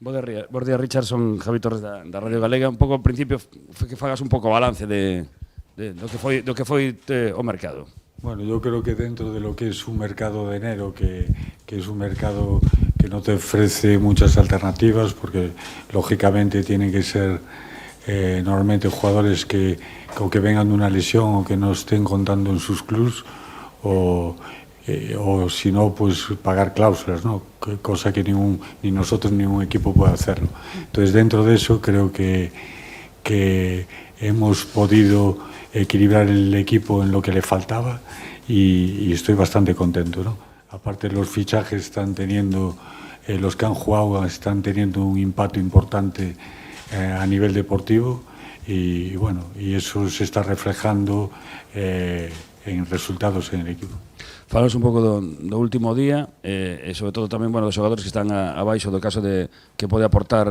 Bos días, Richard, son Javi Torres da Radio Galega. Un pouco, ao principio, que fagas un pouco balance do que foi o mercado. Bueno, yo creo que dentro de lo que es un mercado de enero, que es un mercado que no te ofrece muchas alternativas, porque lógicamente tienen que ser normalmente jugadores que vengan de una lesión o que no estén contando en sus clubs, o si no, pues pagar cláusulas, ¿no? Cosa que ni nosotros ni ningún equipo puede hacerlo. Entonces, dentro de eso, creo que hemos podido equilibrar el equipo en lo que le faltaba y estoy bastante contento, ¿no? Aparte, los fichajes están teniendo, los que han jugado están teniendo un impacto importante a nivel deportivo y bueno, y eso se está reflejando en resultados en el equipo. Falamos un pouco do último día e sobre todo tamén dos xogadores que están abaixo do caso de que pode aportar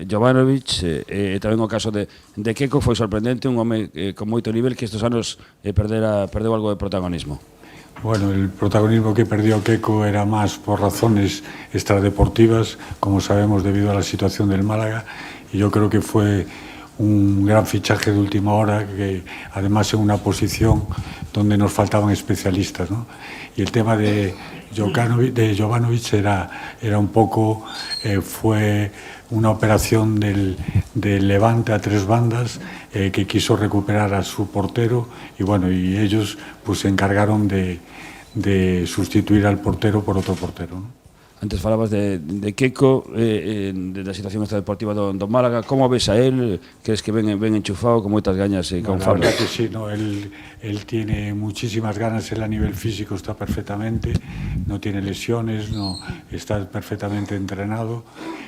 Jovanovic e tamén o caso de Keco. Foi sorprendente, un home con moito nivel que estes anos perdeu algo de protagonismo. Bueno, el protagonismo que perdió Keco era más por razones extradeportivas, como sabemos, debido a la situación del Málaga, y yo creo que fue un gran fichaje de última hora, que además en una posición donde nos faltaban especialistas, ¿no? Y el tema de Jovanovic era un poco, fue una operación del Levante a tres bandas que quiso recuperar a su portero y bueno, y ellos pues se encargaron de sustituir al portero por otro portero, ¿no? Antes falabas de Keco, da situación extradeportiva do Málaga. Como ves a él? Crees que ven enchufado, con moitas gañas e con fama? La verdad que sí, no, él tiene muchísimas ganas, él a nivel físico está perfectamente, no tiene lesiones, no, está perfectamente entrenado,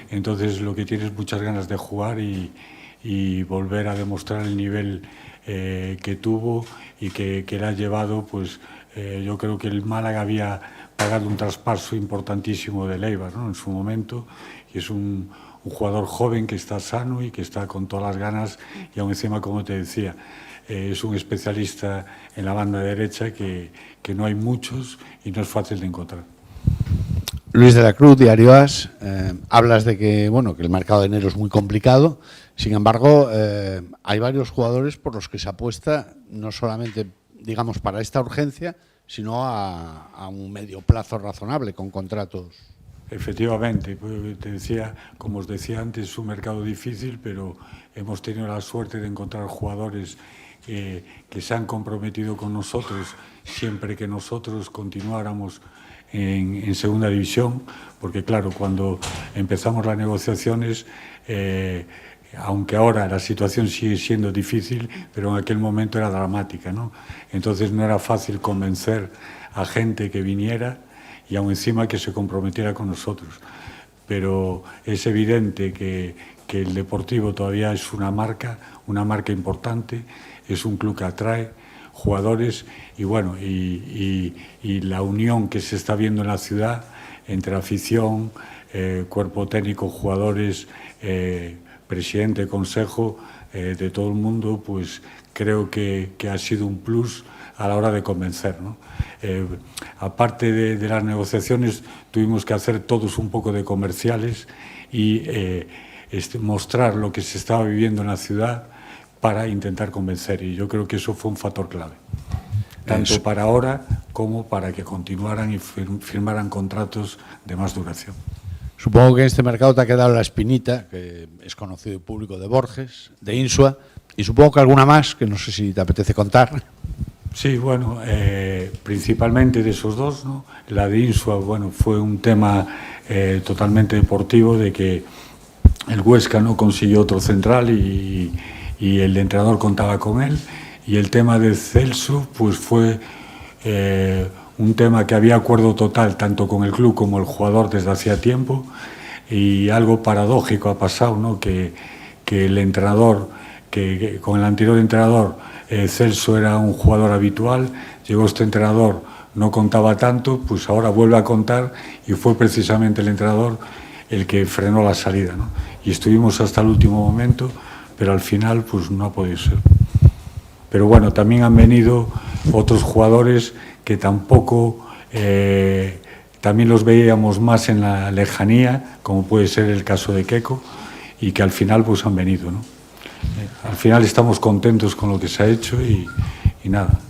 entonces lo que tiene es muchas ganas de jugar y volver a demostrar el nivel que tuvo y que le ha llevado, pues yo creo que el Málaga había pagado un traspaso importantísimo de Eibar, ¿no? En su momento, y es un jugador joven que está sano y que está con todas las ganas y aún encima, como te decía, es un especialista en la banda derecha que no hay muchos y no es fácil de encontrar. Luis de la Cruz, Diario AS, hablas de que, que el mercado de enero es muy complicado, sin embargo, hay varios jugadores por los que se apuesta no solamente, digamos, para esta urgencia, sino a un medio plazo razonable, con contratos. Efectivamente, como os decía antes, es un mercado difícil, pero hemos tenido la suerte de encontrar jugadores que se han comprometido con nosotros siempre que nosotros continuáramos en segunda división, porque claro, cuando empezamos las negociaciones, aunque ahora la situación sigue siendo difícil, pero en aquel momento era dramática, ¿no? Entonces no era fácil convencer a gente que viniera y aún encima que se comprometiera con nosotros. Pero es evidente que el Deportivo todavía es una marca importante, es un club que atrae jugadores y bueno, y la unión que se está viendo en la ciudad entre afición, cuerpo técnico, jugadores, presidente, consejo, de todo el mundo, pues creo que ha sido un plus a la hora de convencer, ¿no? Aparte de las negociaciones, tuvimos que hacer todos un poco de comerciales y mostrar lo que se estaba viviendo en la ciudad para intentar convencer, y yo creo que eso fue un factor clave, tanto para ahora como para que continuaran y firmaran contratos de más duración. Supongo que en este mercado te ha quedado la espinita, que es conocido y público, de Borges, de Insua, y supongo que alguna más, que no sé si te apetece contar. Sí, bueno, principalmente de esos dos, ¿no? La de Insua, bueno, fue un tema totalmente deportivo, de que el Huesca no consiguió otro central y el entrenador contaba con él, y el tema de Celso, pues fue un tema que había acuerdo total tanto con el club como el jugador desde hacía tiempo, y algo paradójico ha pasado, ¿no? Que el entrenador, que con el anterior entrenador Celso era un jugador habitual, llegó este entrenador, no contaba tanto, pues ahora vuelve a contar, y fue precisamente el entrenador el que frenó la salida, ¿no? Y estuvimos hasta el último momento, pero al final pues no ha podido ser. Pero bueno, también han venido otros jugadores que tampoco también los veíamos más en la lejanía, como puede ser el caso de Keco, y que al final pues han venido, ¿no? Al final estamos contentos con lo que se ha hecho y nada.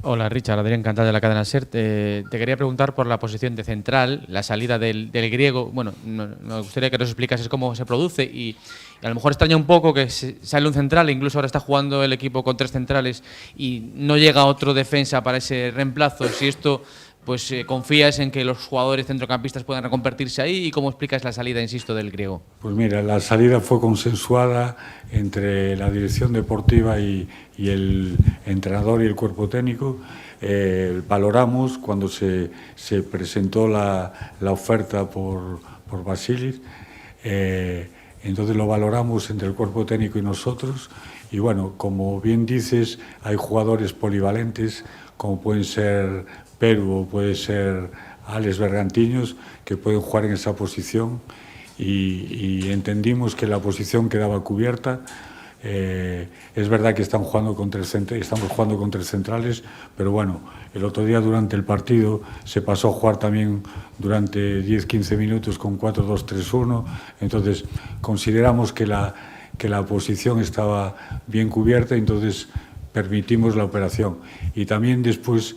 Hola Richard, Adrián Cantal de la cadena SER. Te quería preguntar por la posición de central, la salida del griego. Bueno, me gustaría que nos explicases cómo se produce y a lo mejor extraña un poco que sale un central, incluso ahora está jugando el equipo con 3 centrales y no llega otro defensa para ese reemplazo. Si esto, pues confías en que los jugadores centrocampistas puedan reconvertirse ahí y cómo explicas la salida, insisto, del griego. Pues mira, la salida fue consensuada entre la dirección deportiva y el entrenador y el cuerpo técnico. Valoramos cuando se presentó la oferta por Vasilis, entonces lo valoramos entre el cuerpo técnico y nosotros. Y bueno, como bien dices, hay jugadores polivalentes como pueden ser Perú o puede ser Alex Bergantiños, que pueden jugar en esa posición y entendimos que la posición quedaba cubierta. Es verdad que estamos jugando con 3 centrales, pero bueno, el otro día durante el partido se pasó a jugar también durante 10-15 minutos con 4-2-3-1, entonces consideramos que la posición estaba bien cubierta, entonces permitimos la operación. Y también después,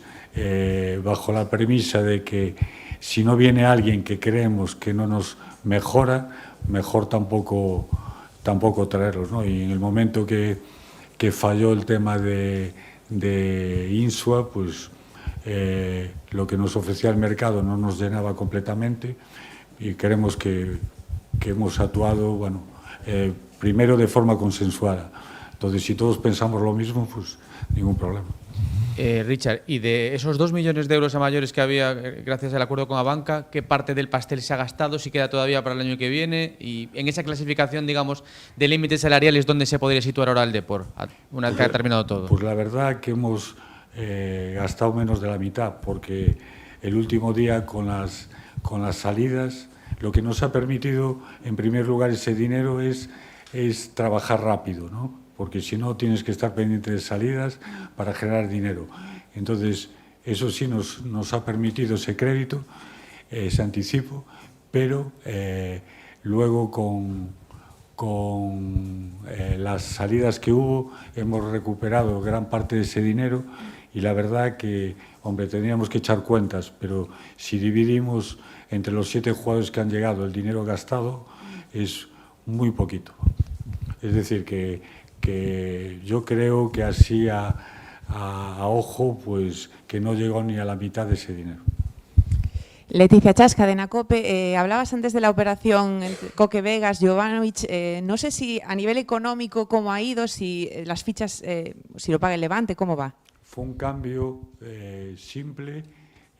bajo la premisa de que si no viene alguien que creemos que no nos mejora, mejor tampoco traerlos, ¿no? Y en el momento que falló el tema de Insua, pues lo que nos ofrecía el mercado no nos llenaba completamente y creemos que hemos actuado, bueno, primero de forma consensuada. Entonces, si todos pensamos lo mismo, pues ningún problema. Richard, y de esos 2 millones de euros a mayores que había gracias al acuerdo con la banca, ¿qué parte del pastel se ha gastado? ¿Si queda todavía para el año que viene? Y en esa clasificación, digamos, de límites salariales, ¿dónde se podría situar ahora el Depor, una vez que ha terminado todo? Pues la verdad que hemos gastado menos de la mitad, porque el último día con las salidas, lo que nos ha permitido, en primer lugar, ese dinero es trabajar rápido, ¿no? Porque si no tienes que estar pendiente de salidas para generar dinero. Entonces, eso sí nos ha permitido ese crédito, ese anticipo, pero luego con las salidas que hubo hemos recuperado gran parte de ese dinero y la verdad que, hombre, teníamos que echar cuentas, pero si dividimos entre los 7 jugadores que han llegado el dinero gastado es muy poquito. Es decir, que yo creo que así a ojo, pues que no llegó ni a la mitad de ese dinero. Leticia Chas, Cadena COPE. Hablabas antes de la operación Coque Vegas, Jovanovic. No sé si a nivel económico cómo ha ido, si las fichas, si lo paga el Levante, ¿cómo va? Fue un cambio simple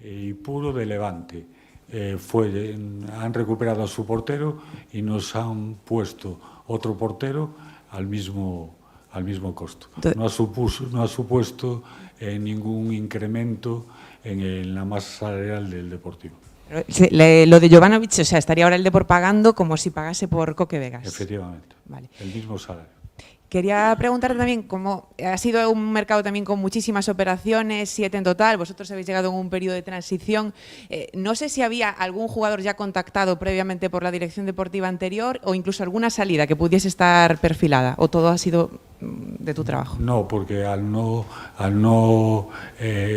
y puro de Levante. Han recuperado a su portero y nos han puesto otro portero al mismo costo. No ha supuesto ningún incremento en la masa salarial del Deportivo. Lo de Jovanovic, o sea, estaría ahora el Depor pagando como si pagase por Coque Vegas. Efectivamente, vale. El mismo salario. Quería preguntarte también, como ha sido un mercado también con muchísimas operaciones, 7 en total, vosotros habéis llegado en un periodo de transición. No sé si había algún jugador ya contactado previamente por la dirección deportiva anterior o incluso alguna salida que pudiese estar perfilada, o todo ha sido de tu trabajo. No, porque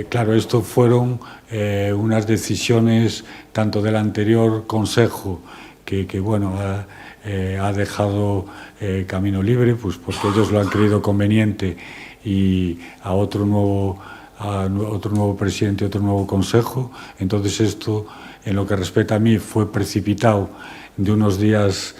claro, esto fueron unas decisiones tanto del anterior consejo que bueno, ha dejado camino libre, pues porque ellos lo han creído conveniente, y a otro nuevo presidente, otro nuevo consejo. Entonces esto, en lo que respecta a mí, fue precipitado en unos días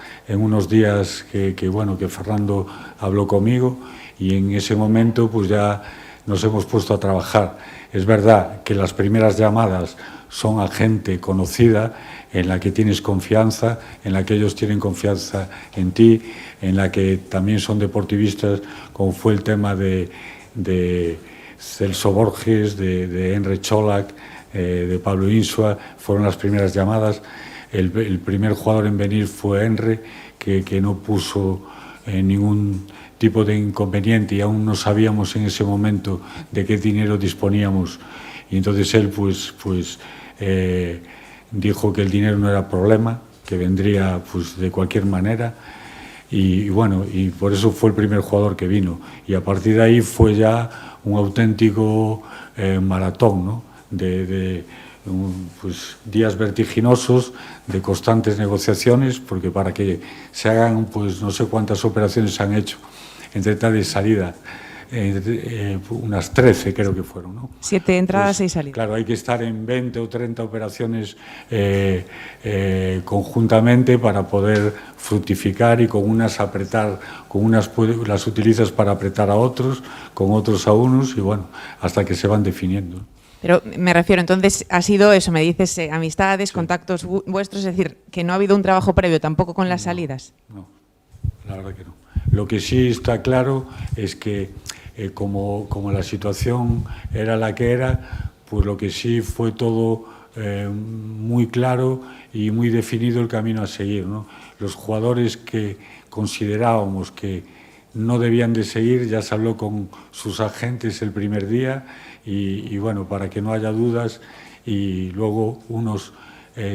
que Fernando habló conmigo, y en ese momento pues ya nos hemos puesto a trabajar. Es verdad que las primeras llamadas son a gente conocida, en la que tienes confianza, en la que ellos tienen confianza en ti, en la que también son deportivistas, como fue el tema de Celso Borges, de Enre Cholak, de Pablo Insua. Fueron las primeras llamadas. El primer jugador en venir fue Enre, que no puso ningún tipo de inconveniente, y aún no sabíamos en ese momento de qué dinero disponíamos, y entonces él dijo que el dinero no era problema, que vendría pues de cualquier manera, y bueno, y por eso fue el primer jugador que vino, y a partir de ahí fue ya un auténtico maratón, ¿no? Pues días vertiginosos, de constantes negociaciones, porque para que se hagan, pues no sé cuántas operaciones se han hecho entre entrada y salida, unas 13 creo que fueron, ¿no? 7 entradas, Pues, 6 salidas. Claro, hay que estar en 20 o 30 operaciones conjuntamente para poder fructificar, y con unas apretar, con unas las utilizas para apretar a otros, con otros a unos, y bueno, hasta que se van definiendo. Pero me refiero, entonces, ha sido eso, me dices, amistades, contactos vuestros, es decir, que no ha habido un trabajo previo tampoco con las salidas. No, la verdad que no. Lo que sí está claro es que como la situación era la que era, pues lo que sí fue todo muy claro y muy definido el camino a seguir, ¿no? Los jugadores que considerábamos que no debían de seguir, ya se habló con sus agentes el primer día, y bueno, para que no haya dudas, y luego unos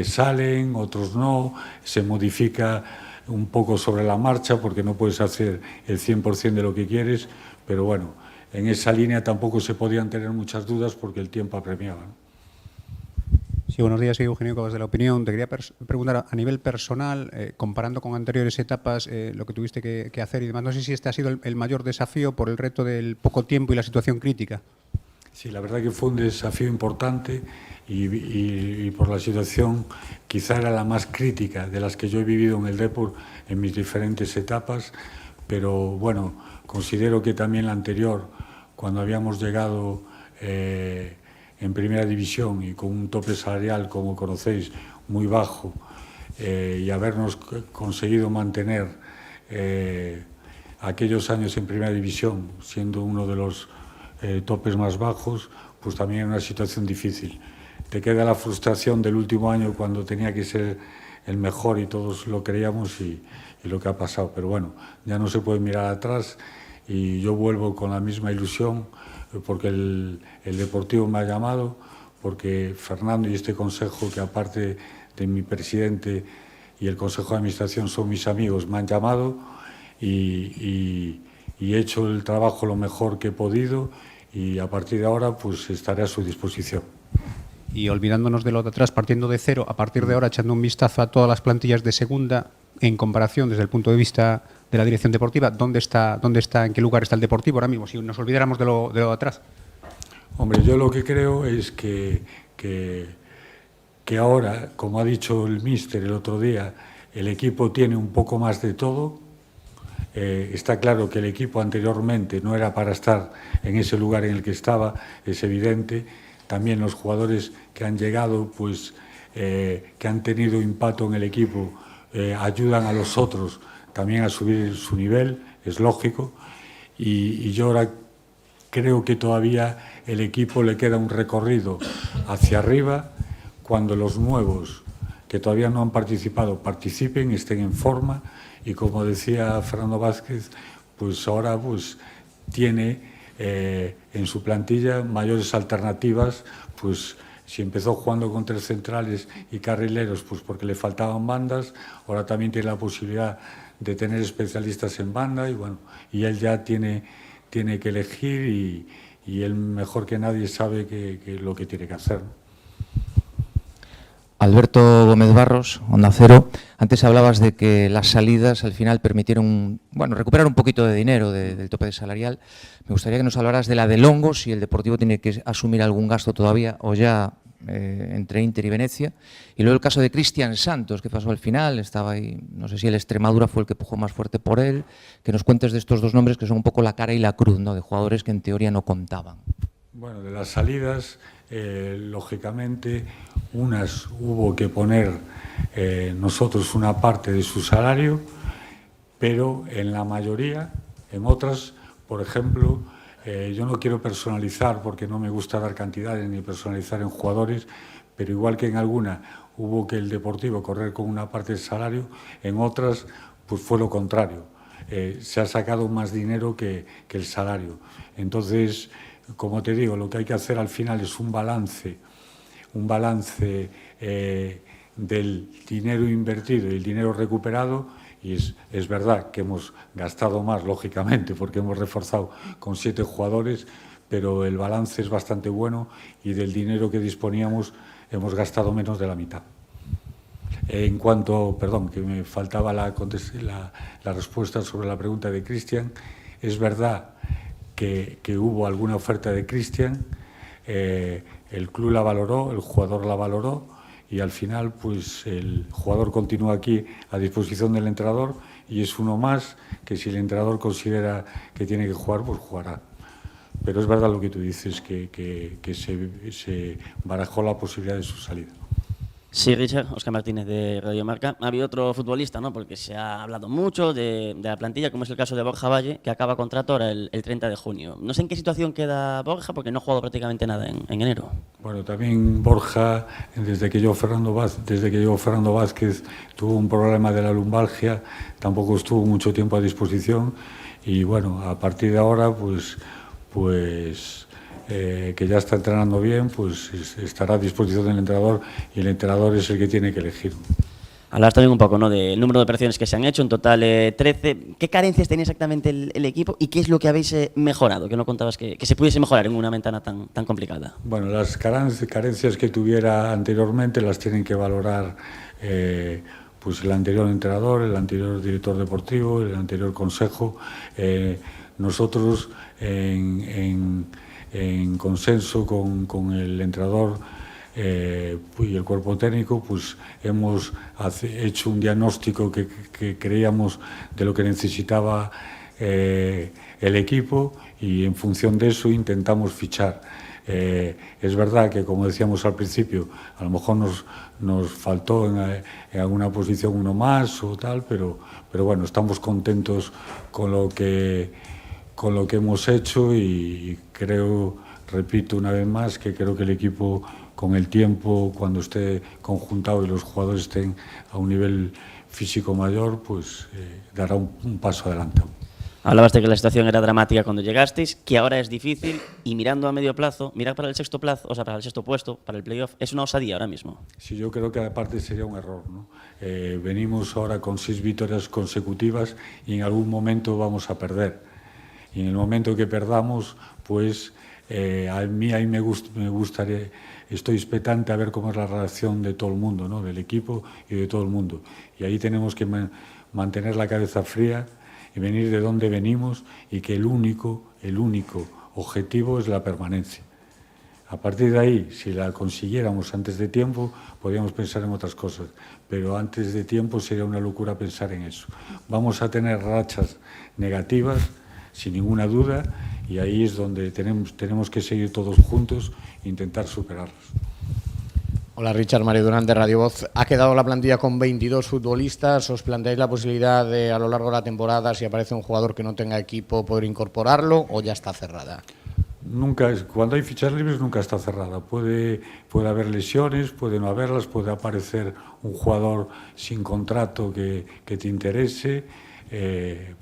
salen, otros no, se modifica un poco sobre la marcha porque no puedes hacer el 100% de lo que quieres, pero bueno, en esa línea tampoco se podían tener muchas dudas porque el tiempo apremiaba, ¿no? Sí, buenos días, soy Eugenio Cobas de La Opinión. Te quería preguntar a nivel personal, comparando con anteriores etapas, lo que tuviste que hacer y demás. No sé si este ha sido el mayor desafío por el reto del poco tiempo y la situación crítica. Sí, la verdad que fue un desafío importante, y por la situación quizá era la más crítica de las que yo he vivido en el Depor en mis diferentes etapas, pero bueno, considero que también la anterior, cuando habíamos llegado en primera división y con un tope salarial, como conocéis, muy bajo, y habernos conseguido mantener aquellos años en primera división, siendo uno de los topes más bajos, pues también era una situación difícil. Te queda la frustración del último año, cuando tenía que ser el mejor y todos lo creíamos, y lo que ha pasado. Pero bueno, ya no se puede mirar atrás, y yo vuelvo con la misma ilusión, porque el Deportivo me ha llamado, porque Fernando y este consejo, que aparte de mi presidente y el consejo de administración son mis amigos, me han llamado, y he hecho el trabajo lo mejor que he podido, y a partir de ahora pues estaré a su disposición. Y olvidándonos de lo de atrás, partiendo de cero, a partir de ahora echando un vistazo a todas las plantillas de segunda, en comparación desde el punto de vista de la dirección deportiva, ¿dónde está, en qué lugar está el Deportivo ahora mismo? Si nos olvidáramos de lo de atrás. Hombre, yo lo que creo es que ahora, como ha dicho el míster el otro día, el equipo tiene un poco más de todo. Está claro que el equipo anteriormente no era para estar en ese lugar en el que estaba, es evidente. También los jugadores que han llegado, pues que han tenido impacto en el equipo, ayudan a los otros también a subir su nivel, es lógico. Y yo ahora creo que todavía el equipo le queda un recorrido hacia arriba, cuando los nuevos que todavía no han participado participen, estén en forma, y como decía Fernando Vázquez, pues ahora pues tiene en su plantilla mayores alternativas. Pues si empezó jugando con 3 centrales y carrileros, pues porque le faltaban bandas, ahora también tiene la posibilidad de tener especialistas en banda, y bueno, y él ya tiene que elegir, y él mejor que nadie sabe que lo que tiene que hacer, ¿no? Alberto Gómez Barros, Onda Cero. Antes hablabas de que las salidas al final permitieron, bueno, recuperar un poquito de dinero del tope salarial. Me gustaría que nos hablaras de la de Longos, si el Deportivo tiene que asumir algún gasto todavía o ya entre Inter y Venecia. Y luego el caso de Cristian Santos, que pasó al final, estaba ahí, no sé si el Extremadura fue el que pujó más fuerte por él. Que nos cuentes de estos dos nombres que son un poco la cara y la cruz, ¿no?, de jugadores que en teoría no contaban. Bueno, de las salidas, lógicamente, unas hubo que poner nosotros una parte de su salario, pero en la mayoría, en otras, por ejemplo, yo no quiero personalizar porque no me gusta dar cantidades ni personalizar en jugadores, pero igual que en alguna hubo que el Deportivo correr con una parte del salario, en otras pues fue lo contrario. Se ha sacado más dinero que el salario. Entonces, como te digo, lo que hay que hacer al final es un balance del dinero invertido y el dinero recuperado, y es verdad que hemos gastado más, lógicamente, porque hemos reforzado con 7 jugadores, pero el balance es bastante bueno y del dinero que disponíamos hemos gastado menos de la mitad. En cuanto, perdón, que me faltaba la respuesta sobre la pregunta de Cristian, es verdad que hubo alguna oferta de Cristian, el club la valoró, el jugador la valoró y al final pues el jugador continúa aquí a disposición del entrenador y es uno más que si el entrenador considera que tiene que jugar, pues jugará. Pero es verdad lo que tú dices, que se barajó la posibilidad de su salida. Sí, Richard, Óscar Martínez de Radio Marca. Ha habido otro futbolista, ¿no? Porque se ha hablado mucho de la plantilla, como es el caso de Borja Valle, que acaba contrato ahora el 30 de junio. No sé en qué situación queda Borja, porque no ha jugado prácticamente nada en enero. Bueno, también Borja, desde que llegó Fernando Vázquez, tuvo un problema de la lumbalgia, tampoco estuvo mucho tiempo a disposición y bueno, a partir de ahora, pues que ya está entrenando bien, pues estará a disposición del entrenador y el entrenador es el que tiene que elegir. Hablar también un poco, ¿no?, del número de operaciones que se han hecho, en total 13. ¿Qué carencias tenía exactamente el equipo y qué es lo que habéis mejorado? Que no contabas que se pudiese mejorar en una ventana tan complicada. Bueno, las carencias que tuviera anteriormente las tienen que valorar pues el anterior entrenador, el anterior director deportivo, el anterior consejo. Nosotros en consenso con el entrenador y el cuerpo técnico, pues hemos hecho un diagnóstico que creíamos de lo que necesitaba el equipo y en función de eso intentamos fichar. Es verdad que, como decíamos al principio, a lo mejor nos faltó en alguna posición uno más o tal, pero bueno, estamos contentos con lo que hemos hecho y creo, repito una vez más, que creo que el equipo con el tiempo, cuando esté conjuntado y los jugadores estén a un nivel físico mayor, pues dará un paso adelante. Hablabas de que la situación era dramática cuando llegasteis, que ahora es difícil y mirando a medio plazo, mirar para el sexto plazo, o sea, para el sexto puesto, para el playoff, es una osadía ahora mismo. Sí, yo creo que aparte sería un error, ¿no? Venimos ahora con 6 victorias consecutivas y en algún momento vamos a perder. Y en el momento que perdamos, pues a mí me gustaría, estoy expectante a ver cómo es la reacción de todo el mundo, ¿no?, del equipo y de todo el mundo. Y ahí tenemos que mantener la cabeza fría y venir de donde venimos y que el único objetivo es la permanencia. A partir de ahí, si la consiguiéramos antes de tiempo, podríamos pensar en otras cosas, pero antes de tiempo sería una locura pensar en eso. Vamos a tener rachas negativas, sin ninguna duda, y ahí es donde tenemos que seguir todos juntos e intentar superarlos. Hola Richard, Mario Durán de Radio Voz. Ha quedado la plantilla con 22 futbolistas. ¿Os planteáis la posibilidad de, a lo largo de la temporada, si aparece un jugador que no tenga equipo, poder incorporarlo o ya está cerrada? Cuando hay fichas libres nunca está cerrada. Puede haber lesiones, puede no haberlas, puede aparecer un jugador sin contrato que te interese.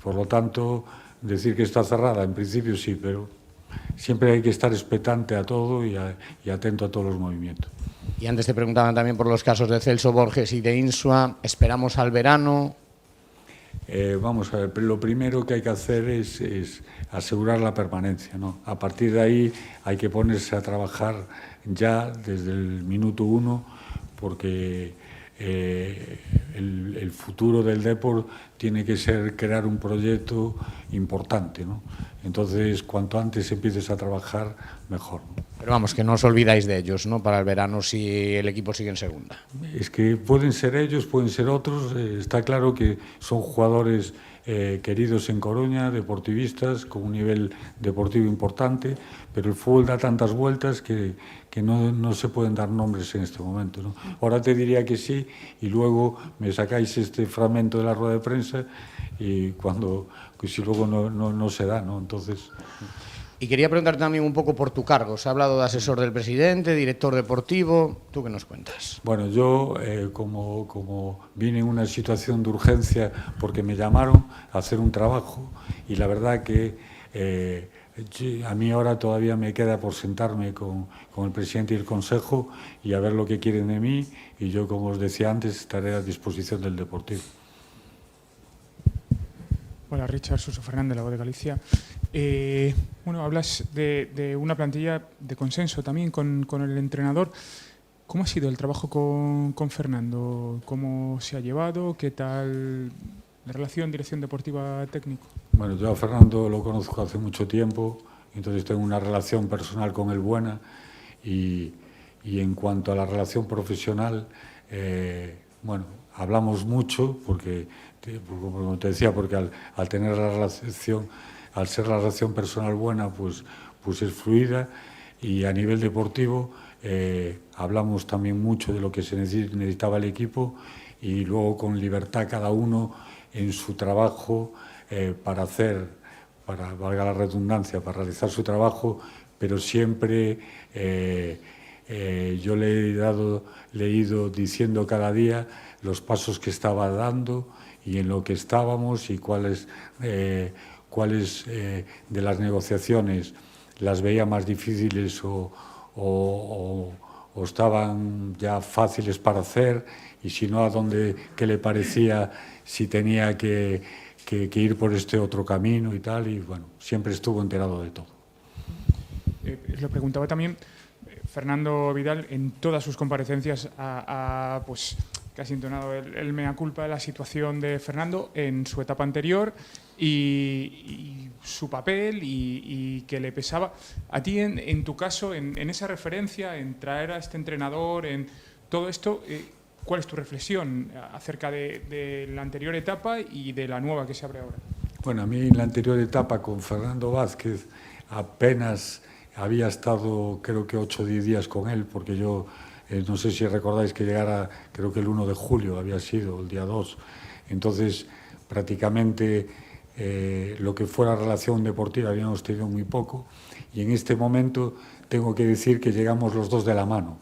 Por lo tanto, decir que está cerrada, en principio sí, pero siempre hay que estar expectante a todo y atento a todos los movimientos. Y antes te preguntaban también por los casos de Celso Borges y de Insua. ¿Esperamos al verano? Vamos a ver, lo primero que hay que hacer es asegurar la permanencia, ¿no? A partir de ahí hay que ponerse a trabajar ya desde el minuto 1 porque el futuro del Depor tiene que ser crear un proyecto importante, ¿no? Entonces, cuanto antes empieces a trabajar, mejor, ¿no? Pero vamos, que no os olvidáis de ellos, ¿no?, para el verano si el equipo sigue en segunda. Es que pueden ser ellos, pueden ser otros. Está claro que son jugadores queridos en Coruña, deportivistas, con un nivel deportivo importante, pero el fútbol da tantas vueltas que no se pueden dar nombres en este momento, ¿no? Ahora te diría que sí y luego me sacáis este fragmento de la rueda de prensa y si luego no se da, ¿no? Entonces... Y quería preguntarte también un poco por tu cargo. Se ha hablado de asesor del presidente, director deportivo. ¿Tú qué nos cuentas? Bueno, yo como vine en una situación de urgencia porque me llamaron a hacer un trabajo y la verdad que A mí ahora todavía me queda por sentarme con el presidente y el consejo y a ver lo que quieren de mí, y yo, como os decía antes, estaré a disposición del Deportivo. Hola, Richard, Suso Fernández, La Voz de Galicia. Bueno, hablas de una plantilla de consenso también con el entrenador. ¿Cómo ha sido el trabajo con Fernando? ¿Cómo se ha llevado? ¿Qué tal la relación dirección deportiva técnico? Bueno, yo a Fernando lo conozco hace mucho tiempo, entonces tengo una relación personal con él buena, y en cuanto a la relación profesional, bueno, hablamos mucho porque, como te decía, porque al tener la relación, al ser la relación personal buena, pues es fluida, y a nivel deportivo hablamos también mucho de lo que se necesitaba el equipo, y luego con libertad cada uno en su trabajo para valga la redundancia, para realizar su trabajo, pero siempre yo le he ido diciendo cada día los pasos que estaba dando y en lo que estábamos, y cuáles de las negociaciones las veía más difíciles o estaban ya fáciles para hacer, y si no, qué le parecía, si tenía que ir por este otro camino y tal, y bueno, siempre estuvo enterado de todo. Lo preguntaba también, Fernando Vidal en todas sus comparecencias ha pues casi entonado el mea culpa de la situación de Fernando en su etapa anterior y su papel y que le pesaba. A ti, en tu caso, en esa referencia, en traer a este entrenador, en todo esto, ¿cuál es tu reflexión acerca de la anterior etapa y de la nueva que se abre ahora? Bueno, a mí en la anterior etapa con Fernando Vázquez apenas había estado, creo que 8 o 10 días con él, porque yo, no sé si recordáis que llegara, creo que el 1 de julio había sido, el día 2. Entonces, prácticamente lo que fue la relación deportiva habíamos tenido muy poco, y en este momento tengo que decir que llegamos los dos de la mano.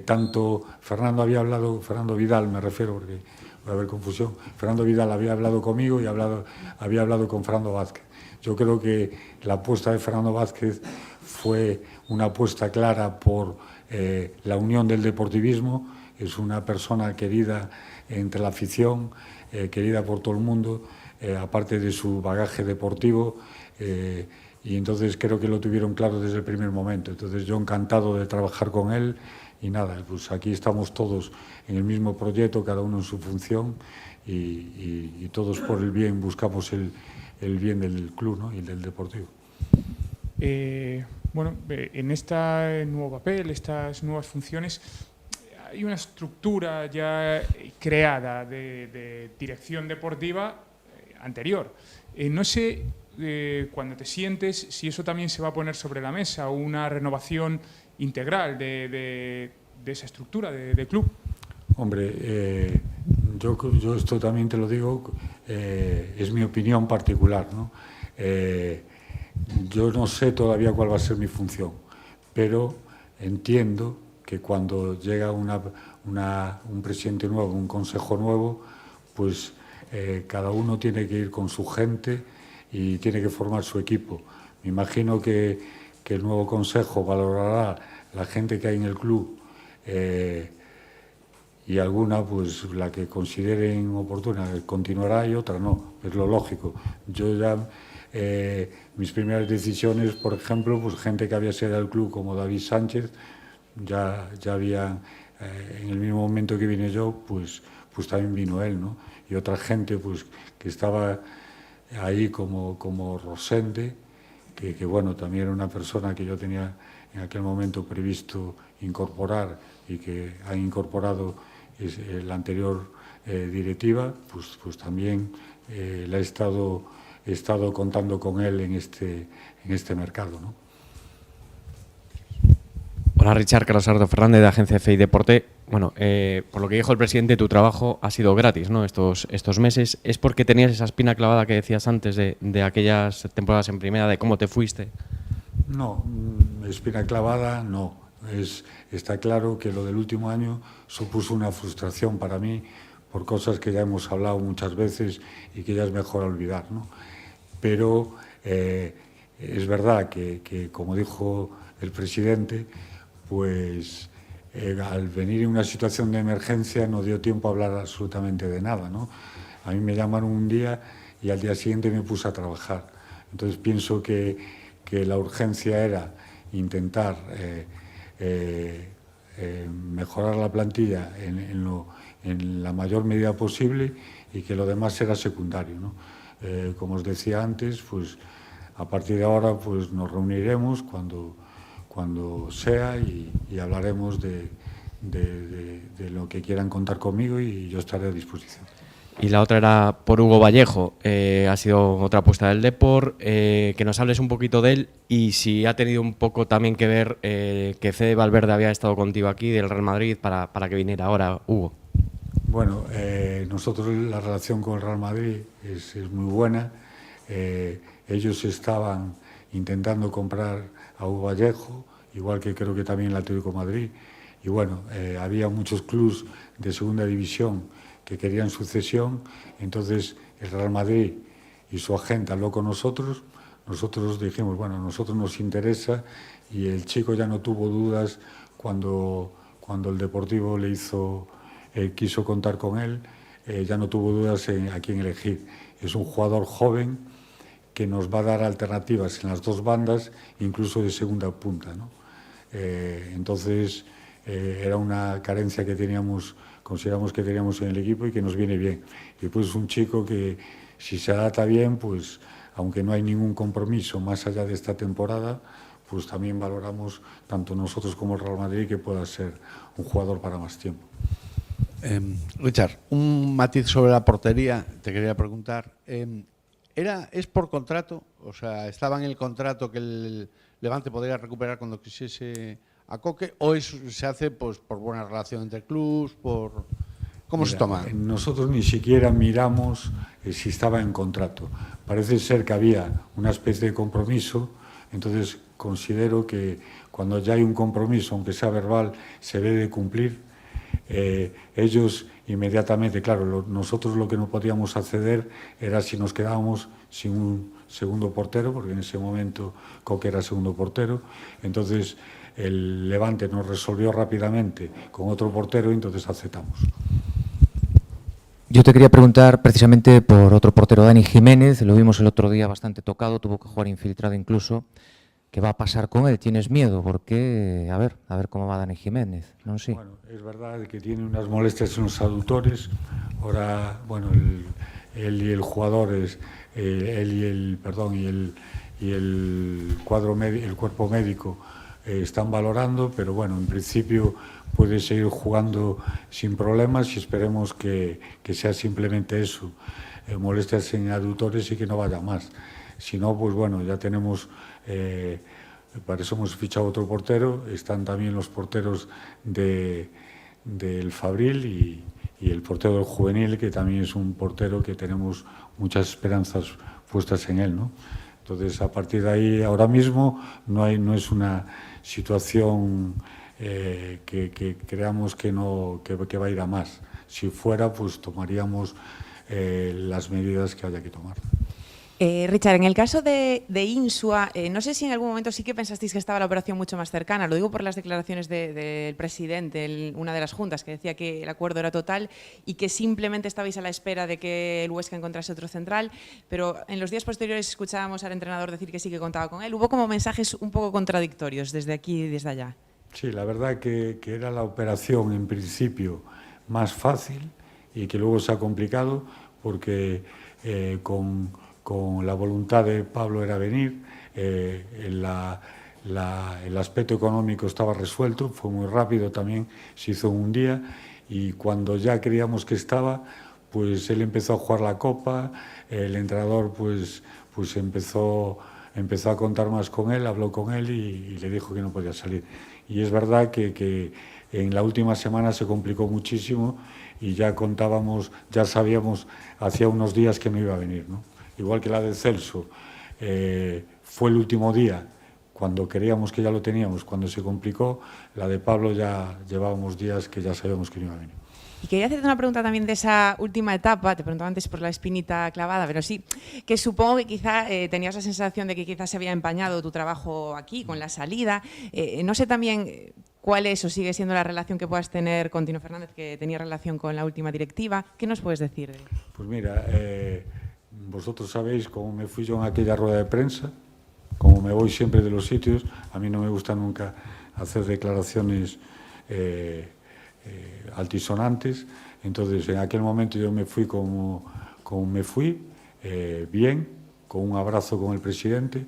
Tanto Fernando Vidal, me refiero, porque va a haber confusión, Fernando Vidal había hablado conmigo y había hablado con Fernando Vázquez. Yo creo que la apuesta de Fernando Vázquez fue una apuesta clara por la unión del deportivismo. Es una persona querida entre la afición, querida por todo el mundo, aparte de su bagaje deportivo, y entonces creo que lo tuvieron claro desde el primer momento. Entonces yo encantado de trabajar con él, y nada, pues aquí estamos todos en el mismo proyecto, cada uno en su función, y todos por el bien, buscamos el bien del club, ¿no?, y del deportivo. Bueno, en este nuevo papel, estas nuevas funciones, hay una estructura ya creada de dirección deportiva anterior. No sé, cuando te sientes, si eso también se va a poner sobre la mesa, una renovación integral de esa estructura de club. Hombre, yo esto también te lo digo, es mi opinión particular, ¿no? Yo no sé todavía cuál va a ser mi función, pero entiendo que cuando llega un presidente nuevo, un consejo nuevo, pues cada uno tiene que ir con su gente y tiene que formar su equipo. Me imagino que el nuevo consejo valorará la gente que hay en el club, y alguna, pues la que consideren oportuna, continuará, y otra no, es lo lógico. Yo ya, mis primeras decisiones, por ejemplo, pues gente que había sido del club como David Sánchez, ya había, en el mismo momento que vine yo, pues también vino él, ¿no? Y otra gente, pues que estaba ahí como Rosende, que bueno, también era una persona que yo tenía en aquel momento previsto incorporar y que han incorporado la anterior directiva, pues también he estado contando con él en este mercado, ¿no? Hola, Richard, Carlos Sardo Fernández, de Agencia FI Deporte. Bueno, por lo que dijo el presidente, tu trabajo ha sido gratis, ¿no?, estos meses. ¿Es porque tenías esa espina clavada que decías antes de aquellas temporadas en primera, de cómo te fuiste? No, espina clavada no. Está claro que lo del último año supuso una frustración para mí por cosas que ya hemos hablado muchas veces y que ya es mejor olvidar, ¿no? Pero es verdad que, como dijo el presidente, pues al venir en una situación de emergencia no dio tiempo a hablar absolutamente de nada, ¿no? A mí me llamaron un día y al día siguiente me puse a trabajar. Entonces pienso que la urgencia era intentar mejorar la plantilla en la mayor medida posible y que lo demás era secundario, ¿no? Como os decía antes, pues a partir de ahora pues nos reuniremos cuando sea y hablaremos de lo que quieran contar conmigo y yo estaré a disposición. Y la otra era por Hugo Vallejo. Ha sido otra apuesta del Depor. Que nos hables un poquito de él y si ha tenido un poco también que ver que Fede Valverde había estado contigo aquí del Real Madrid para que viniera ahora Hugo. Bueno, nosotros la relación con el Real Madrid es muy buena. Ellos estaban intentando comprar a Hugo Vallejo, igual que creo que también el Atlético de Madrid. Y bueno, había muchos clubes de segunda división que querían sucesión, entonces el Real Madrid y su agente habló con nosotros dijimos, bueno, a nosotros nos interesa y el chico ya no tuvo dudas cuando el Deportivo quiso contar con él, ya no tuvo dudas a quién elegir. Es un jugador joven que nos va a dar alternativas en las dos bandas, incluso de segunda punta, ¿no? Entonces era una carencia que consideramos que teníamos en el equipo y que nos viene bien. Y pues es un chico que si se adapta bien, pues aunque no hay ningún compromiso más allá de esta temporada, pues también valoramos tanto nosotros como el Real Madrid que pueda ser un jugador para más tiempo. Richard, un matiz sobre la portería, te quería preguntar. ¿Es por contrato? O sea, ¿estaba en el contrato que el Levante podría recuperar cuando quisiese a Coque, o se hace pues por buena relación entre clubes, ¿cómo se toma? Nosotros ni siquiera miramos si estaba en contrato. Parece ser que había una especie de compromiso, entonces considero que cuando ya hay un compromiso, aunque sea verbal, se debe de cumplir. Ellos inmediatamente, claro, nosotros lo que no podíamos acceder era si nos quedábamos sin un segundo portero, porque en ese momento Coque era segundo portero, entonces el Levante nos resolvió rápidamente con otro portero y entonces aceptamos. Yo te quería preguntar precisamente por otro portero, Dani Jiménez, lo vimos el otro día bastante tocado, tuvo que jugar infiltrado incluso. ¿Qué va a pasar con él? ¿Tienes miedo? Porque, a ver cómo va Dani Jiménez, non sé. Bueno, es verdad que tiene unas molestias en los aductores. Ahora, bueno, él y el jugador, el cuerpo médico están valorando, pero bueno, en principio puede seguir jugando sin problemas y esperemos que sea simplemente eso, molestias en aductores y que no vaya más. Si no, pues bueno, ya tenemos, para eso hemos fichado otro portero, están también los porteros del Fabril y el portero del Juvenil, que también es un portero que tenemos muchas esperanzas puestas en él, ¿no? Entonces, a partir de ahí, ahora mismo no es una situación que creamos que va a ir a más. Si fuera, pues tomaríamos las medidas que haya que tomar. Richard, en el caso de Insua, no sé si en algún momento sí que pensasteis que estaba la operación mucho más cercana. Lo digo por las declaraciones del presidente en una de las juntas, que decía que el acuerdo era total y que simplemente estabais a la espera de que el Huesca encontrase otro central, pero en los días posteriores escuchábamos al entrenador decir que sí que contaba con él. Hubo como mensajes un poco contradictorios desde aquí y desde allá. Sí, la verdad que era la operación en principio más fácil y que luego se ha complicado porque con la voluntad de Pablo era venir, el aspecto económico estaba resuelto, fue muy rápido también, se hizo en un día y cuando ya creíamos que estaba, pues él empezó a jugar la Copa, el entrenador pues empezó a contar más con él, habló con él y le dijo que no podía salir. Y es verdad que en la última semana se complicó muchísimo y ya sabíamos hacía unos días que no iba a venir, ¿no? Igual que la de Celso, fue el último día cuando creíamos que ya lo teníamos, cuando se complicó, la de Pablo ya llevábamos días que ya sabíamos que no iba a venir. Y quería hacerte una pregunta también de esa última etapa, te preguntaba antes por la espinita clavada, pero sí, que supongo que quizá tenías la sensación de que quizás se había empañado tu trabajo aquí con la salida. No sé también cuál es o sigue siendo la relación que puedas tener con Tino Fernández, que tenía relación con la última directiva. ¿Qué nos puedes decir? Pues mira, vosotros sabéis cómo me fui yo en aquella rueda de prensa, como me voy siempre de los sitios. A mí no me gusta nunca hacer declaraciones altisonantes. Entonces, en aquel momento yo me fui como me fui, bien, con un abrazo con el presidente.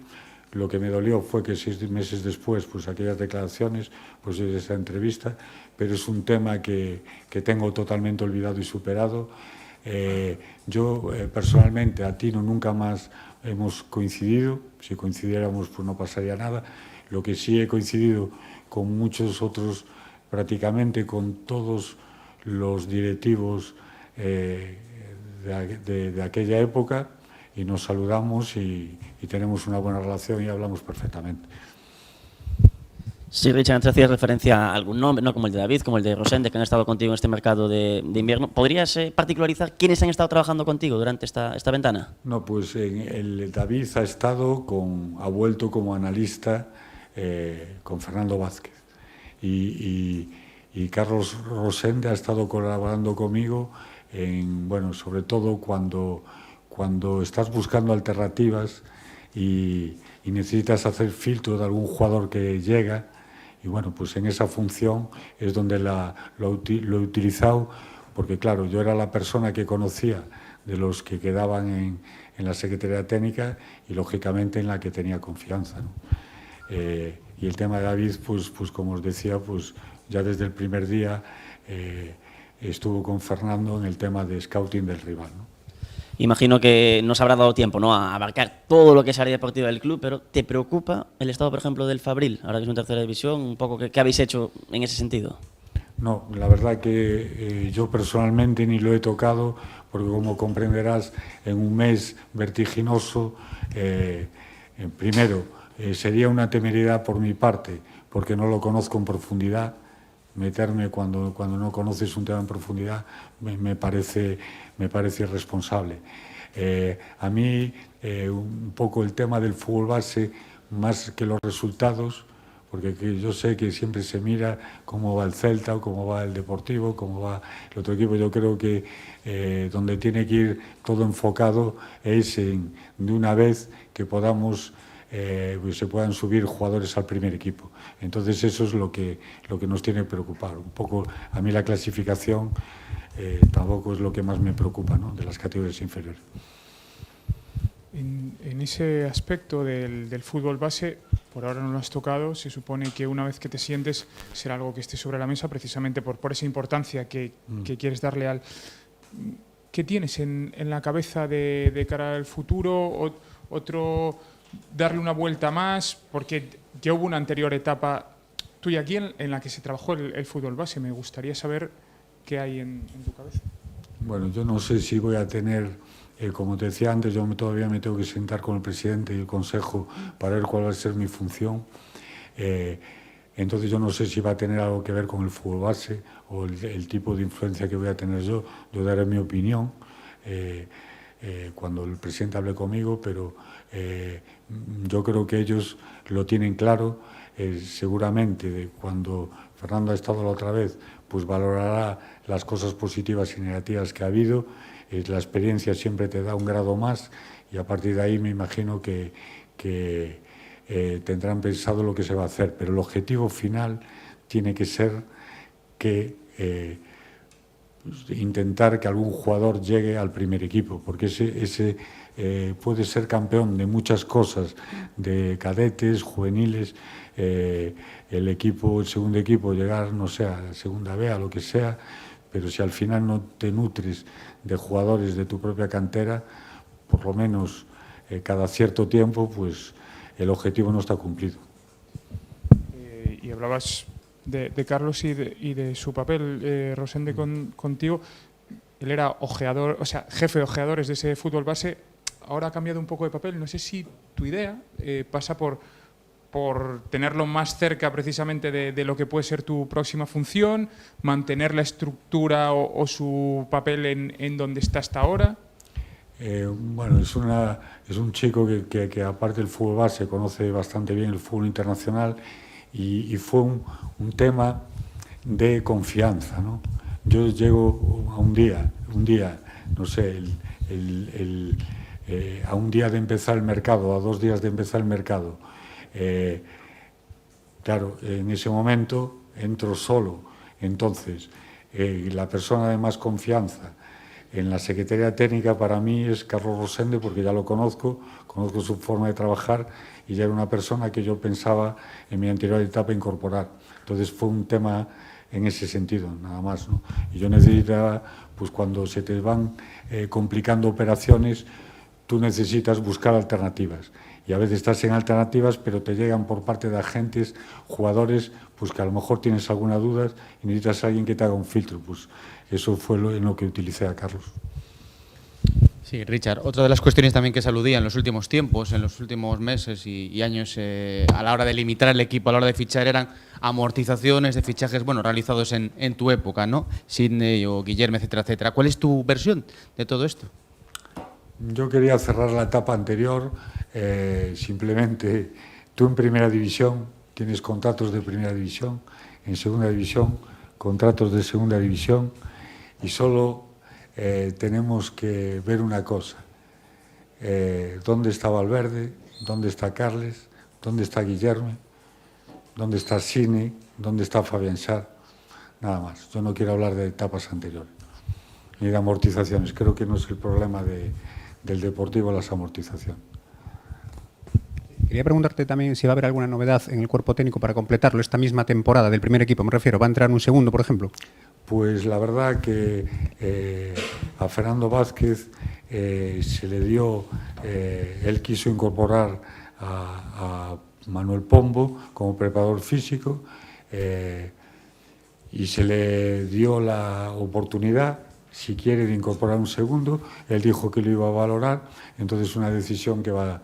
Lo que me dolió fue que 6 meses después, pues aquellas declaraciones, pues esa entrevista, pero es un tema que tengo totalmente olvidado y superado. Yo personalmente a Tino nunca más hemos coincidido. Si coincidiéramos, pues no pasaría nada. Lo que sí he coincidido con muchos otros, prácticamente con todos los directivos de aquella época, y nos saludamos y tenemos una buena relación y hablamos perfectamente. Sí, Richard, antes hacías referencia a algún nombre, ¿no? Como el de David, como el de Rosende, que han estado contigo en este mercado de invierno. ¿Podrías particularizar quiénes han estado trabajando contigo durante esta ventana? No, pues el David ha vuelto como analista con Fernando Vázquez. Y Carlos Rosende ha estado colaborando conmigo sobre todo cuando estás buscando alternativas y necesitas hacer filtro de algún jugador que llega. Y bueno, pues en esa función es donde lo he utilizado, porque claro, yo era la persona que conocía de los que quedaban en la Secretaría Técnica y lógicamente en la que tenía confianza, ¿no? Y el tema de David, pues como os decía, pues ya desde el primer día estuvo con Fernando en el tema de scouting del rival, ¿no? Imagino que nos habrá dado tiempo, ¿no?, a abarcar todo lo que es área deportiva del club, pero ¿te preocupa el estado, por ejemplo, del Fabril, ahora que es una tercera división? Un poco, ¿qué habéis hecho en ese sentido? No, la verdad que yo personalmente ni lo he tocado, porque como comprenderás, en un mes vertiginoso, primero, sería una temeridad por mi parte, porque no lo conozco en profundidad. Meterme cuando no conoces un tema en profundidad me parece irresponsable. A mí un poco el tema del fútbol base, más que los resultados, porque yo sé que siempre se mira cómo va el Celta o cómo va el Deportivo, cómo va el otro equipo. Yo creo que donde tiene que ir todo enfocado es de una vez que podamos pues se puedan subir jugadores al primer equipo. Entonces eso es lo que nos tiene que preocupar. Un poco a mí la clasificación tampoco es lo que más me preocupa, ¿no?, de las categorías inferiores. En ese aspecto del fútbol base, por ahora no lo has tocado, se supone que una vez que te sientes será algo que esté sobre la mesa, precisamente por esa importancia que quieres darle al... ¿Qué tienes en la cabeza de cara al futuro? Darle una vuelta más, porque ya hubo una anterior etapa tuya aquí en la que se trabajó el fútbol base. Me gustaría saber qué hay en tu cabeza. Bueno, yo no sé si voy a tener, como te decía antes, yo todavía me tengo que sentar con el presidente y el consejo para ver cuál va a ser mi función. Entonces yo no sé si va a tener algo que ver con el fútbol base o el tipo de influencia que voy a tener yo. Yo daré mi opinión cuando el presidente hable conmigo, pero yo creo que ellos lo tienen claro. Seguramente cuando Fernando ha estado la otra vez, pues valorará las cosas positivas y negativas que ha habido. La experiencia siempre te da un grado más y a partir de ahí me imagino que tendrán pensado lo que se va a hacer, pero el objetivo final tiene que ser intentar que algún jugador llegue al primer equipo, porque ese puede ser campeón de muchas cosas, de cadetes, juveniles, el segundo equipo llegar, no sé, a la segunda B, a lo que sea, pero si al final no te nutres de jugadores de tu propia cantera, por lo menos cada cierto tiempo, pues el objetivo no está cumplido. Y hablabas de Carlos y de su papel, Rosende, contigo. Él era ojeador, o sea, jefe de ojeadores de ese fútbol base. Ahora ha cambiado un poco de papel. No sé si tu idea pasa por por tenerlo más cerca precisamente de lo que puede ser tu próxima función, mantener la estructura o su papel en donde está hasta ahora? Bueno, es un chico que aparte del fútbol base conoce bastante bien el fútbol internacional y fue un tema de confianza, ¿no? Yo llego a un día, no sé, a un día de empezar el mercado, a 2 días de empezar el mercado. Claro, en ese momento entro solo, entonces la persona de más confianza en la Secretaría Técnica para mí es Carlos Rosende, porque ya lo conozco su forma de trabajar y ya era una persona que yo pensaba en mi anterior etapa incorporar. Entonces fue un tema en ese sentido, nada más, ¿no? Y yo necesitaba, pues cuando se te van complicando operaciones, tú necesitas buscar alternativas. Y a veces estás en alternativas, pero te llegan por parte de agentes, jugadores, pues que a lo mejor tienes alguna duda y necesitas a alguien que te haga un filtro. Pues eso fue en lo que utilicé a Carlos. Sí, Richard, otra de las cuestiones también que se aludía en los últimos tiempos, en los últimos meses y años, a la hora de limitar el equipo, a la hora de fichar, eran amortizaciones de fichajes, bueno, realizados en tu época, ¿no? Sidney o Guillermo, etcétera, etcétera. ¿Cuál es tu versión de todo esto? Yo quería cerrar la etapa anterior, simplemente tú en primera división tienes contratos de primera división, en segunda división contratos de segunda división y solo tenemos que ver una cosa, dónde está Valverde, dónde está Carles, dónde está Guillermo, dónde está Sidney, dónde está Fabián Schär, nada más. Yo no quiero hablar de etapas anteriores ni de amortizaciones, creo que no es el problema del Deportivo las amortizaciones. Quería preguntarte también si va a haber alguna novedad en el cuerpo técnico para completarlo esta misma temporada del primer equipo, me refiero, ¿va a entrar un segundo, por ejemplo? Pues la verdad que a Fernando Vázquez se le dio, él quiso incorporar a Manuel Pombo como preparador físico y se le dio la oportunidad, si quiere, de incorporar un segundo. Él dijo que lo iba a valorar, entonces una decisión que va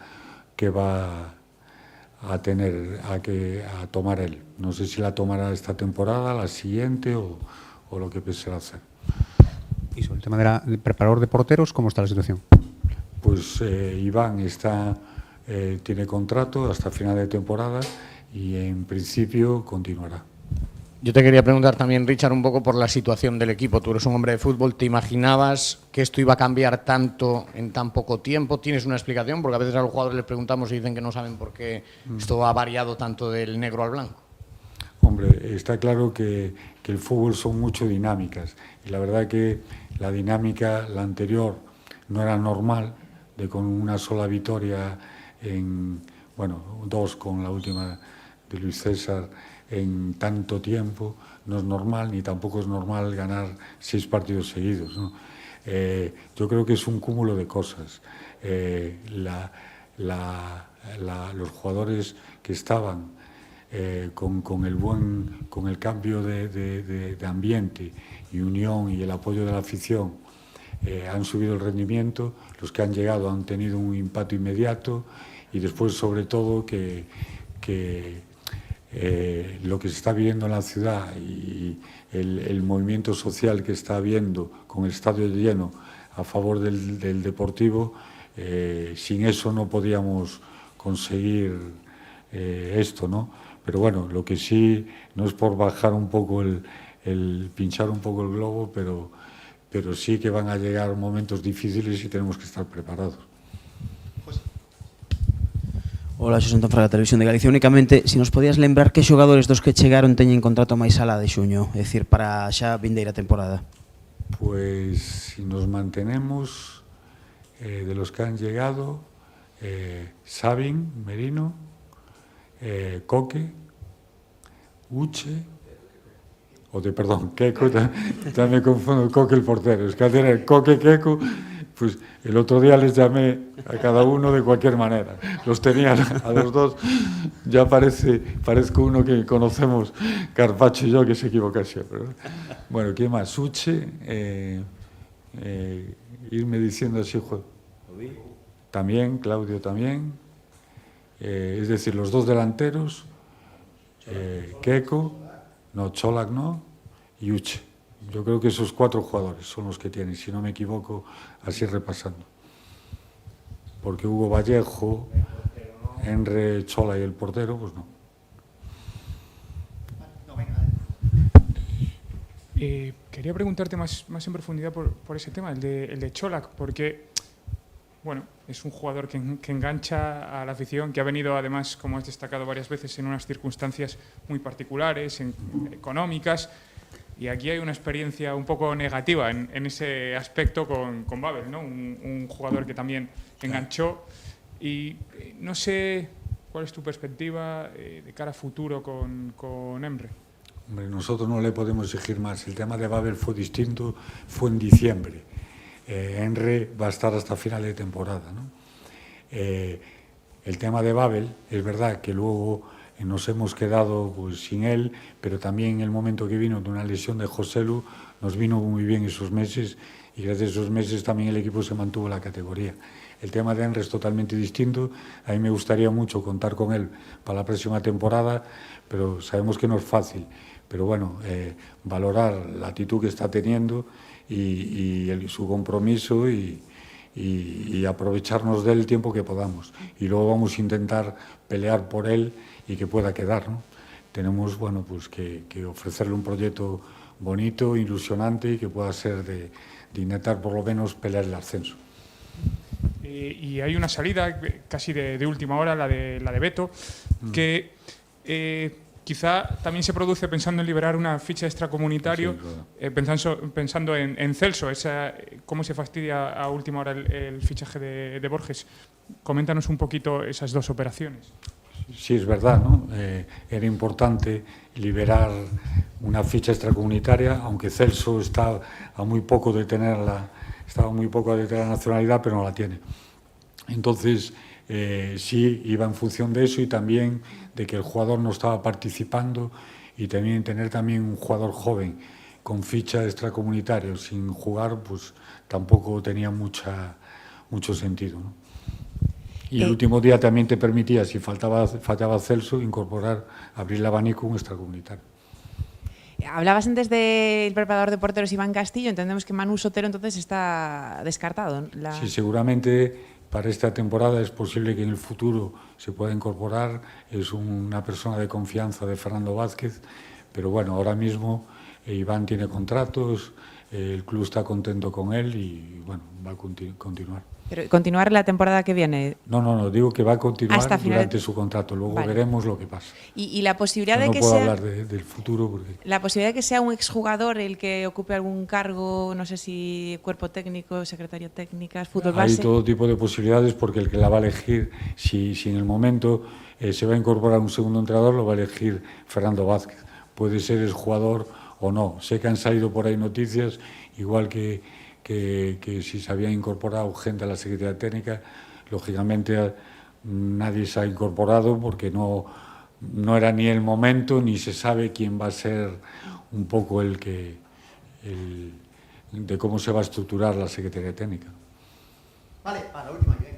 a tener a tomar él. No sé si la tomará esta temporada, la siguiente o lo que pensará hacer. Y sobre el tema del preparador de porteros, ¿cómo está la situación? Pues Iván tiene contrato hasta final de temporada y en principio continuará. Yo te quería preguntar también, Richard, un poco por la situación del equipo. Tú eres un hombre de fútbol, ¿te imaginabas que esto iba a cambiar tanto en tan poco tiempo? ¿Tienes una explicación? Porque a veces a los jugadores les preguntamos y dicen que no saben por qué esto ha variado tanto del negro al blanco. Hombre, está claro que el fútbol son mucho dinámicas y la verdad que la dinámica, la anterior, no era normal, de con una sola victoria dos con la última de Luis César en tanto tiempo, no es normal, ni tampoco es normal ganar 6 partidos seguidos, ¿no? Yo creo que es un cúmulo de cosas. Los jugadores que estaban con el cambio de ambiente y unión y el apoyo de la afición han subido el rendimiento, los que han llegado han tenido un impacto inmediato y después sobre todo que lo que se está viviendo en la ciudad y el movimiento social que está habiendo con el estadio lleno a favor del Deportivo, sin eso no podíamos conseguir esto, ¿no? Pero bueno, lo que sí, no es por bajar un poco pinchar un poco el globo, pero sí que van a llegar momentos difíciles y tenemos que estar preparados. Hola, Xosé Antón Fraga, Televisión de Galicia. Únicamente, si nos podías lembrar que xogadores dos que chegaron teñen contrato máis alá de xuño, é dicir, para xa vindeira temporada. Pues si nos mantenemos de los que han llegado, Sabin, Merino, Coque, Uche, Queco, también me confundo, Coque el portero, es que hacer el Coque, Queco, pues el otro día les llamé a cada uno de cualquier manera, los tenía a los dos, ya parezco uno que conocemos, Carpacho y yo, que se equivoca siempre, ¿no? Bueno, ¿quién más? Uche, irme diciendo así, también, Claudio también, es decir, los dos delanteros, Keco, no, Čolak no, y Uche. Yo creo que esos 4 jugadores son los que tienen, si no me equivoco, así repasando. Porque Hugo Vallejo, Enre, Chola y el portero, pues no. Quería preguntarte más en profundidad por ese tema, el de Čolak, porque bueno, es un jugador que engancha a la afición, que ha venido además, como has destacado varias veces, en unas circunstancias muy particulares, económicas, y aquí hay una experiencia un poco negativa en ese aspecto con Babel, ¿no? Un jugador que también enganchó, y no sé cuál es tu perspectiva de cara a futuro con Emre. Hombre, nosotros no le podemos exigir más. El tema de Babel fue distinto, fue en diciembre. Enre va a estar hasta final de temporada, ¿no? El tema de Babel, es verdad que luego nos hemos quedado pues, sin él, pero también en el momento que vino de una lesión de Joselu, nos vino muy bien esos meses y gracias a esos meses también el equipo se mantuvo en la categoría. El tema de Enre es totalmente distinto. A mí me gustaría mucho contar con él para la próxima temporada, pero sabemos que no es fácil. Pero bueno, valorar la actitud que está teniendo y su compromiso y aprovecharnos del tiempo que podamos. Y luego vamos a intentar pelear por él y que pueda quedar, ¿no? Tenemos bueno, pues que ofrecerle un proyecto bonito, ilusionante y que pueda ser de intentar por lo menos pelear el ascenso. Y hay una salida casi de última hora, la de Beto, que quizá también se produce pensando en liberar una ficha extracomunitario, sí, claro. Pensando en Celso, cómo se fastidia a última hora el fichaje de Borges. Coméntanos un poquito esas dos operaciones. Sí, es verdad, ¿no? Era importante liberar una ficha extracomunitaria, aunque Celso está a muy poco de tener la nacionalidad, pero no la tiene. Entonces, sí iba en función de eso y también de que el jugador no estaba participando y también tener también un jugador joven con ficha extracomunitaria sin jugar, pues tampoco tenía mucho sentido, ¿no? Y el último día también te permitía, si fallaba Celso, abrir el abanico un extracomunitario. Hablabas antes del preparador de porteros Iván Castillo, entendemos que Manu Sotero entonces está descartado. Sí, seguramente para esta temporada es posible que en el futuro se pueda incorporar, es una persona de confianza de Fernando Vázquez, pero bueno, ahora mismo Iván tiene contratos, el club está contento con él y bueno, va a continuar. ¿Pero continuar la temporada que viene? No, digo que va a continuar durante su contrato, luego veremos lo que pasa. Y la posibilidad de que sea... No puedo hablar del futuro porque... La posibilidad de que sea un exjugador el que ocupe algún cargo, no sé si cuerpo técnico, secretario técnicas, fútbol base... Hay todo tipo de posibilidades porque el que la va a elegir, si en el momento se va a incorporar un segundo entrenador, lo va a elegir Fernando Vázquez. Puede ser el jugador o no. Sé que han salido por ahí noticias, igual que si se había incorporado gente a la Secretaría Técnica, lógicamente nadie se ha incorporado porque no era ni el momento ni se sabe quién va a ser un poco de cómo se va a estructurar la Secretaría Técnica. Vale, para la última que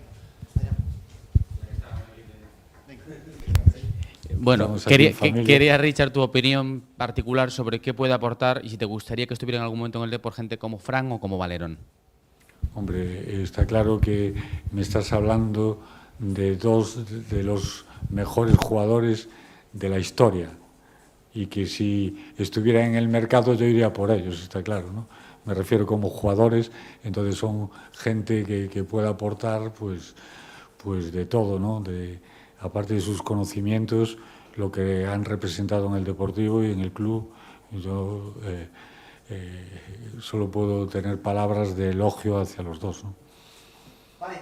Bueno, quería, Richard, tu opinión particular sobre qué puede aportar y si te gustaría que estuviera en algún momento en el Depor gente como Fran o como Valerón. Hombre, está claro que me estás hablando de dos de los mejores jugadores de la historia y que si estuviera en el mercado yo iría por ellos, está claro, ¿no? Me refiero como jugadores, entonces son gente que puede aportar pues de todo, ¿no? Aparte de sus conocimientos, lo que han representado en el Deportivo y en el club, yo solo puedo tener palabras de elogio hacia los dos, ¿no? Vale.